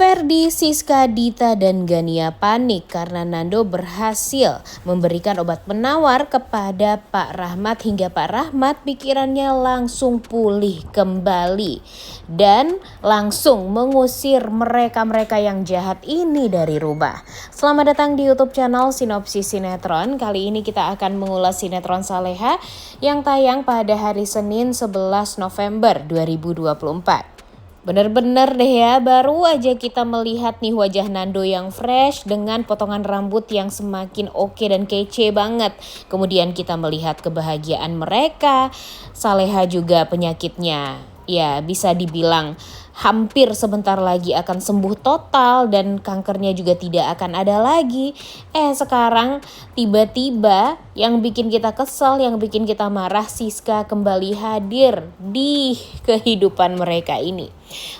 Ferdi, Siska, Dita, dan Gania panik karena Nando berhasil memberikan obat penawar kepada Pak Rahmat hingga Pak Rahmat pikirannya langsung pulih kembali dan langsung mengusir mereka-mereka yang jahat ini dari rumah. Selamat datang di YouTube channel Sinopsis Sinetron. Kali ini kita akan mengulas sinetron Saleha yang tayang pada hari Senin 11 November 2024. Bener-bener deh ya, baru aja kita melihat nih wajah Nando yang fresh dengan potongan rambut yang semakin oke dan kece banget. Kemudian kita melihat kebahagiaan mereka. Saleha juga penyakitnya ya bisa dibilang hampir sebentar lagi akan sembuh total dan kankernya juga tidak akan ada lagi. Sekarang tiba-tiba yang bikin kita kesal, yang bikin kita marah, Siska kembali hadir di kehidupan mereka ini.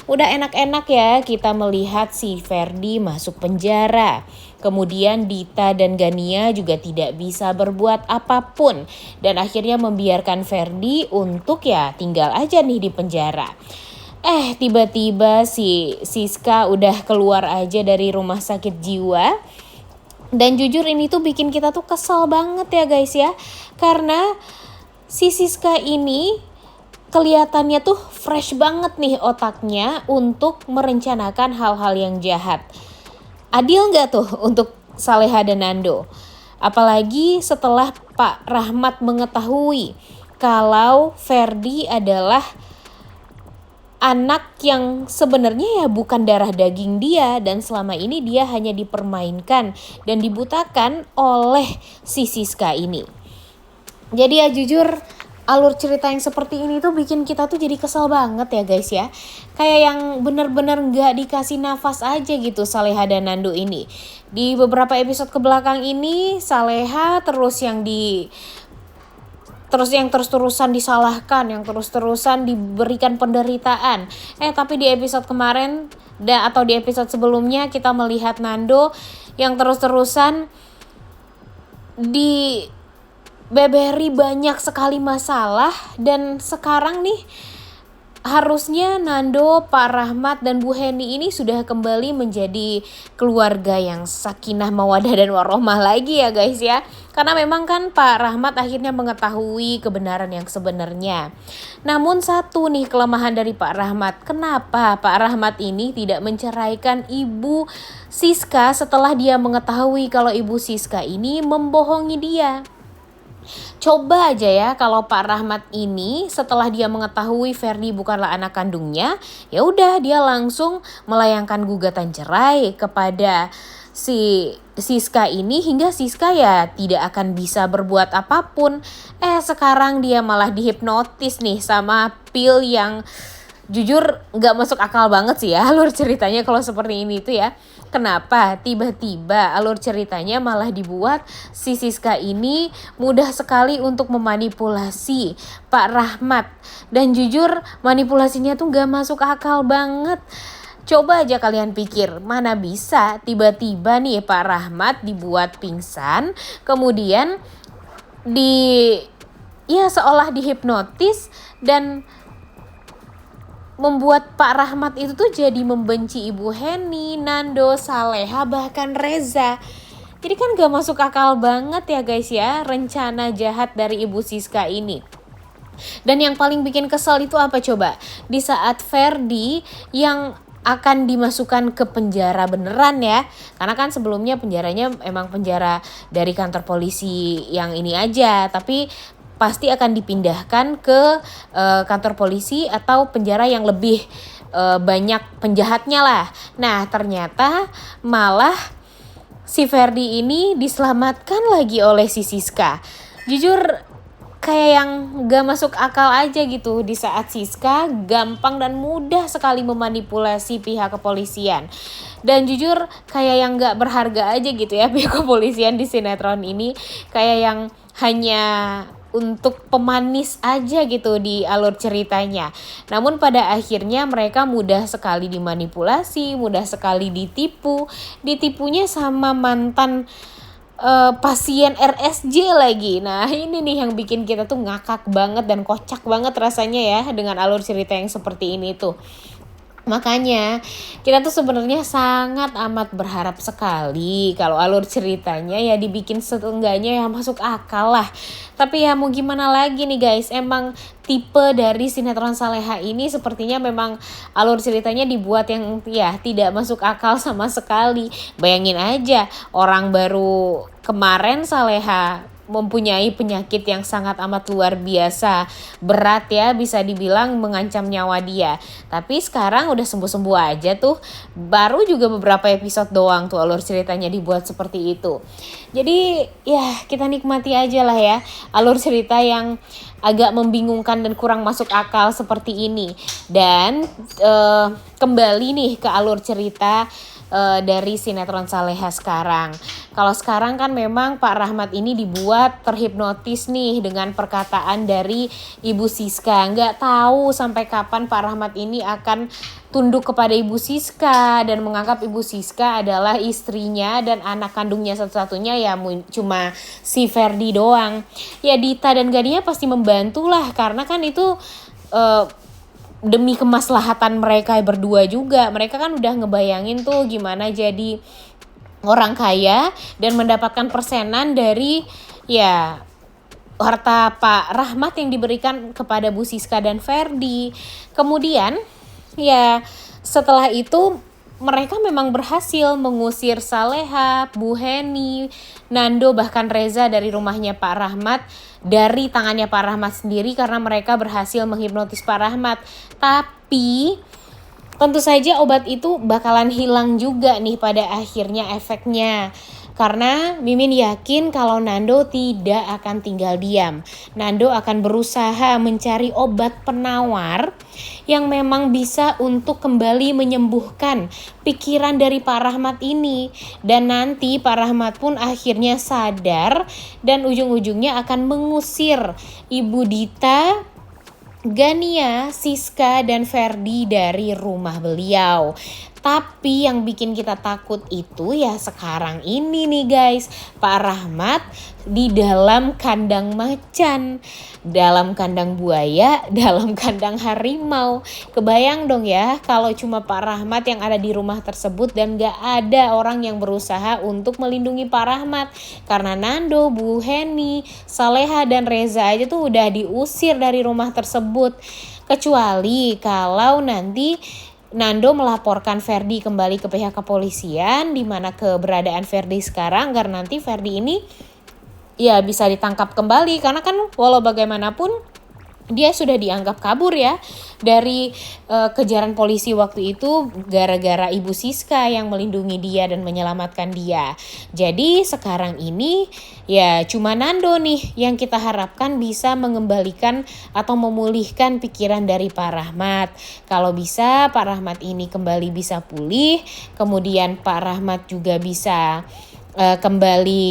Udah enak-enak ya kita melihat si Ferdi masuk penjara. Kemudian Dita dan Gania juga tidak bisa berbuat apapun dan akhirnya membiarkan Ferdi untuk ya tinggal aja nih di penjara. Tiba-tiba si Siska udah keluar aja dari rumah sakit jiwa. Dan jujur ini tuh bikin kita tuh kesal banget ya guys ya. Karena si Siska ini kelihatannya tuh fresh banget nih otaknya untuk merencanakan hal-hal yang jahat. Adil gak tuh untuk Saleha dan Nando? Apalagi setelah Pak Rahmat mengetahui kalau Ferdi adalah anak yang sebenarnya ya bukan darah daging dia dan selama ini dia hanya dipermainkan dan dibutakan oleh si Siska ini. Jadi ya jujur alur cerita yang seperti ini tuh bikin kita tuh jadi kesal banget ya guys ya. Kayak yang bener-bener gak dikasih nafas aja gitu Saleha dan Nando ini. Di beberapa episode kebelakang ini Saleha terus-terusan disalahkan, yang terus-terusan diberikan penderitaan. Tapi di episode kemarin atau di episode sebelumnya kita melihat Nando yang terus-terusan dibeberi banyak sekali masalah dan sekarang nih harusnya Nando, Pak Rahmat, dan Bu Heni ini sudah kembali menjadi keluarga yang sakinah, mawadah, dan warohmah lagi ya guys ya. Karena memang kan Pak Rahmat akhirnya mengetahui kebenaran yang sebenarnya. Namun satu nih kelemahan dari Pak Rahmat. Kenapa Pak Rahmat ini tidak menceraikan Ibu Siska setelah dia mengetahui kalau Ibu Siska ini membohongi dia? Coba aja ya kalau Pak Rahmat ini setelah dia mengetahui Ferdi bukanlah anak kandungnya, ya udah dia langsung melayangkan gugatan cerai kepada si Siska ini hingga Siska ya tidak akan bisa berbuat apapun. Sekarang dia malah dihipnotis nih sama pil yang jujur gak masuk akal banget sih ya alur ceritanya kalau seperti ini tuh ya. Kenapa tiba-tiba alur ceritanya malah dibuat si Siska ini mudah sekali untuk memanipulasi Pak Rahmat. Dan jujur manipulasinya tuh gak masuk akal banget. Coba aja kalian pikir, mana bisa tiba-tiba nih Pak Rahmat dibuat pingsan, kemudian seolah dihipnotis dan membuat Pak Rahmat itu tuh jadi membenci Ibu Heni, Nando, Saleha, bahkan Reza. Jadi kan gak masuk akal banget ya guys ya rencana jahat dari Ibu Siska ini. Dan yang paling bikin kesel itu apa coba? Di saat Ferdi yang akan dimasukkan ke penjara beneran ya. Karena kan sebelumnya penjaranya emang penjara dari kantor polisi yang ini aja. Tapi pasti akan dipindahkan ke kantor polisi atau penjara yang lebih banyak penjahatnya lah. Nah ternyata malah si Ferdi ini diselamatkan lagi oleh si Siska. Jujur kayak yang gak masuk akal aja gitu di saat Siska gampang dan mudah sekali memanipulasi pihak kepolisian. Dan jujur kayak yang gak berharga aja gitu ya pihak kepolisian di sinetron ini. Kayak yang hanya untuk pemanis aja gitu di alur ceritanya. Namun pada akhirnya mereka mudah sekali dimanipulasi, mudah sekali ditipu. Ditipunya sama mantan pasien RSJ lagi. Nah ini nih yang bikin kita tuh ngakak banget dan kocak banget rasanya ya dengan alur cerita yang seperti ini tuh. Makanya kita tuh sebenarnya sangat amat berharap sekali kalau alur ceritanya ya dibikin seenggaknya ya masuk akal lah. Tapi ya mau gimana lagi nih guys, emang tipe dari sinetron Saleha ini sepertinya memang alur ceritanya dibuat yang ya tidak masuk akal sama sekali. Bayangin aja, orang baru kemarin Saleha mempunyai penyakit yang sangat amat luar biasa berat ya, bisa dibilang mengancam nyawa dia, tapi sekarang udah sembuh-sembuh aja tuh. Baru juga beberapa episode doang tuh alur ceritanya dibuat seperti itu. Jadi ya kita nikmati aja lah ya alur cerita yang agak membingungkan dan kurang masuk akal seperti ini. Dan kembali nih ke alur cerita dari sinetron Saleha sekarang. Kalau sekarang kan memang Pak Rahmat ini dibuat terhipnotis nih dengan perkataan dari Ibu Siska. Nggak tahu sampai kapan Pak Rahmat ini akan tunduk kepada Ibu Siska dan menganggap Ibu Siska adalah istrinya dan anak kandungnya satu-satunya ya cuma si Ferdi doang. Ya Dita dan Gania pasti membantulah karena kan itu demi kemaslahatan mereka berdua juga. Mereka kan udah ngebayangin tuh gimana jadi orang kaya dan mendapatkan persenan dari ya harta Pak Rahmat yang diberikan kepada Bu Siska dan Ferdi. Kemudian ya setelah itu mereka memang berhasil mengusir Saleha, Bu Heni, Nando, bahkan Reza dari rumahnya Pak Rahmat, dari tangannya Pak Rahmat sendiri karena mereka berhasil menghipnotis Pak Rahmat. Tapi tentu saja obat itu bakalan hilang juga nih pada akhirnya efeknya. Karena Mimin yakin kalau Nando tidak akan tinggal diam. Nando akan berusaha mencari obat penawar yang memang bisa untuk kembali menyembuhkan pikiran dari Pak Rahmat ini. Dan nanti Pak Rahmat pun akhirnya sadar dan ujung-ujungnya akan mengusir Ibu Dita, Gania, Siska, dan Ferdi dari rumah beliau. Tapi yang bikin kita takut itu ya sekarang ini nih guys, Pak Rahmat di dalam kandang macan, dalam kandang buaya, dalam kandang harimau. Kebayang dong ya kalau cuma Pak Rahmat yang ada di rumah tersebut dan gak ada orang yang berusaha untuk melindungi Pak Rahmat. Karena Nando, Bu Heni, Saleha, dan Reza aja tuh udah diusir dari rumah tersebut. Kecuali kalau nanti Nando melaporkan Ferdi kembali ke pihak kepolisian, di mana keberadaan Ferdi sekarang agar nanti Ferdi ini ya bisa ditangkap kembali, karena kan walau bagaimanapun dia sudah dianggap kabur ya dari kejaran polisi waktu itu gara-gara Ibu Siska yang melindungi dia dan menyelamatkan dia. Jadi sekarang ini ya cuma Nando nih yang kita harapkan bisa mengembalikan atau memulihkan pikiran dari Pak Rahmat. Kalau bisa Pak Rahmat ini kembali bisa pulih, kemudian Pak Rahmat juga bisa kembali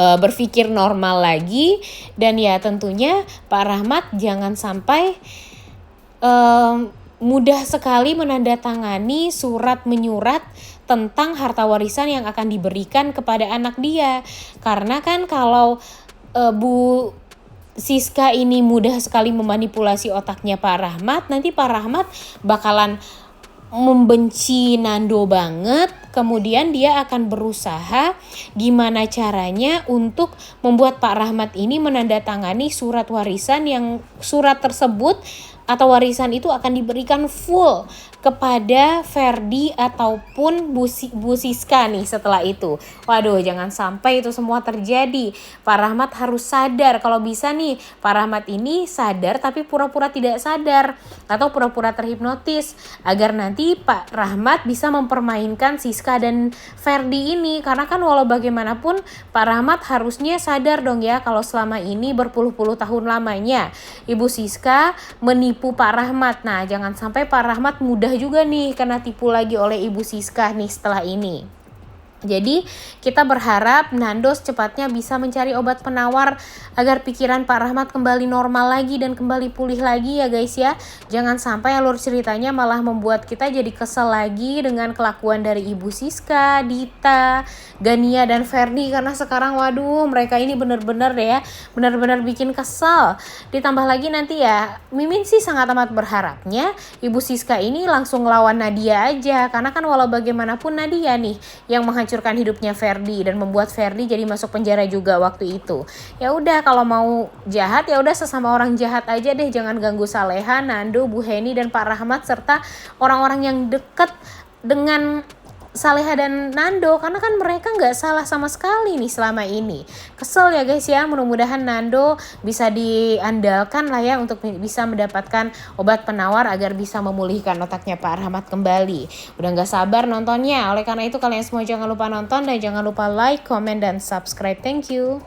berpikir normal lagi. Dan ya tentunya Pak Rahmat jangan sampai mudah sekali menandatangani surat menyurat tentang harta warisan yang akan diberikan kepada anak dia. Karena kan kalau Bu Siska ini mudah sekali memanipulasi otaknya Pak Rahmat, nanti Pak Rahmat bakalan membenci Nando banget. Kemudian dia akan berusaha gimana caranya untuk membuat Pak Rahmat ini menandatangani surat warisan yang surat tersebut atau warisan itu akan diberikan full kepada Ferdi ataupun Bu Siska nih setelah itu. Waduh, jangan sampai itu semua terjadi. Pak Rahmat harus sadar, kalau bisa nih Pak Rahmat ini sadar tapi pura-pura tidak sadar atau pura-pura terhipnotis agar nanti Pak Rahmat bisa mempermainkan Siska dan Ferdi ini. Karena kan walau bagaimanapun Pak Rahmat harusnya sadar dong ya kalau selama ini berpuluh-puluh tahun lamanya Ibu Siska menipu Pak Rahmat. Nah, jangan sampai Pak Rahmat mudah juga nih kena tipu lagi oleh Ibu Siska nih setelah ini. Jadi kita berharap Nando secepatnya bisa mencari obat penawar agar pikiran Pak Rahmat kembali normal lagi dan kembali pulih lagi ya guys ya. Jangan sampai alur ceritanya malah membuat kita jadi kesel lagi dengan kelakuan dari Ibu Siska, Dita, Gania dan Ferdi, karena sekarang waduh mereka ini bener-bener deh ya, bener-bener bikin kesel. Ditambah lagi nanti ya, Mimin sih sangat amat berharapnya Ibu Siska ini langsung lawan Nadia aja, karena kan walau bagaimanapun Nadia nih yang menghancurkan hidupnya Ferdi dan membuat Ferdi jadi masuk penjara juga waktu itu. Ya udah, kalau mau jahat ya udah sesama orang jahat aja deh, jangan ganggu Saleha, Nando, Bu Heni dan Pak Rahmat serta orang-orang yang deket dengan Saleha dan Nando, karena kan mereka nggak salah sama sekali nih selama ini. Kesel ya guys ya, mudah-mudahan Nando bisa diandalkan lah ya untuk bisa mendapatkan obat penawar agar bisa memulihkan otaknya Pak Rahmat kembali. Udah nggak sabar nontonnya, oleh karena itu kalian semua jangan lupa nonton dan jangan lupa like, comment, dan subscribe. Thank you.